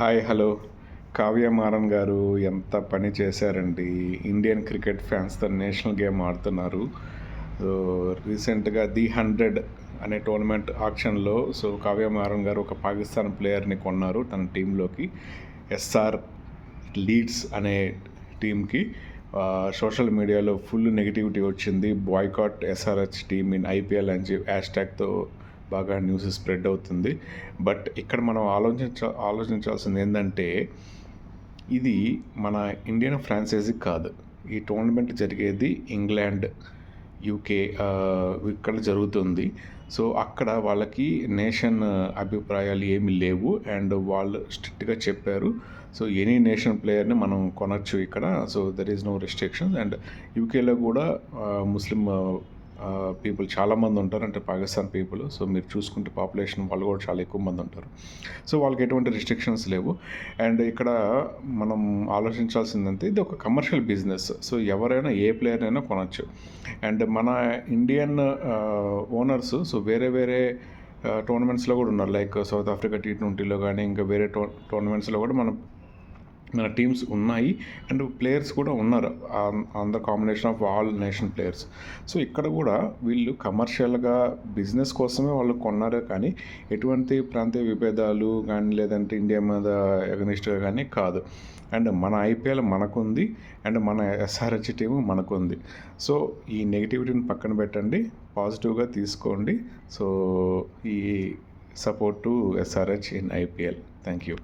Hi hello Kavya Maran గారు ఎంత పని చేశారండి. ఇండియన్ క్రికెట్ ఫ్యాన్స్తో నేషనల్ గేమ్ ఆడుతున్నారు. సో రీసెంట్గా ది 100 అనే టోర్నమెంట్ ఆక్షన్లో కావ్య మారన్ గారు ఒక పాకిస్తాన్ ప్లేయర్ని కొన్నారు తన టీంలోకి. ఎస్ఆర్ లీడ్స్ అనే టీంకి. సోషల్ మీడియాలో ఫుల్ నెగిటివిటీ వచ్చింది. Boycott SRH team in IPL అని చెప్పి హ్యాష్ట్యాగ్తో బాగా న్యూస్ స్ప్రెడ్ అవుతుంది. బట్ ఇక్కడ మనం ఆలోచించాల్సింది ఏంటంటే, ఇది మన ఇండియన్ ఫ్రాంచైజీ కాదు. ఈ టోర్నమెంట్ జరిగేది ఇంగ్లాండ్, యూకే ఇక్కడ జరుగుతుంది. సో అక్కడ వాళ్ళకి నేషన్ అభిప్రాయాలు ఏమీ లేవు అండ్ వాళ్ళు స్ట్రిక్ట్గా చెప్పారు. సో ఎనీ నేషన్ ప్లేయర్ని మనం కొనచ్చు ఇక్కడ. So there is no restrictions. And యూకేలో కూడా ముస్లిం పీపుల్ చాలామంది ఉంటారు, అంటే పాకిస్తాన్ పీపుల్. సో మీరు చూసుకుంటే పాపులేషన్ వాళ్ళు కూడా చాలా ఎక్కువ మంది ఉంటారు. సో వాళ్ళకి ఎటువంటి రిస్ట్రిక్షన్స్ లేవు. అండ్ ఇక్కడ మనం ఆలోచించాల్సిందంటే ఇది ఒక కమర్షియల్ బిజినెస్. సో ఎవరైనా ఏ ప్లేయర్ అయినా కొనచ్చు. అండ్ మన ఇండియన్ ఓనర్స్ వేరే వేరే టోర్నమెంట్స్లో కూడా ఉన్నారు. లైక్ సౌత్ ఆఫ్రికా T20లో కానీ ఇంకా వేరే టోర్నమెంట్స్లో కూడా మన టీమ్స్ ఉన్నాయి అండ్ ప్లేయర్స్ కూడా ఉన్నారు. On the combination of all nation players. So ఇక్కడ కూడా వీళ్ళు కమర్షియల్గా బిజినెస్ కోసమే వాళ్ళు కొన్నారే కానీ ఎటువంటి ప్రాంతీయ విభేదాలు కానీ లేదంటే ఇండియా మీద ఎగనిస్ట్గా కానీ కాదు. అండ్ మన ఐపీఎల్ మనకుంది అండ్ మన ఎస్ఆర్హెచ్ టీము మనకుంది. సో ఈ నెగిటివిటీని పక్కన పెట్టండి, పాజిటివ్గా తీసుకోండి. సో ఈ support to SRH in IPL. Thank you.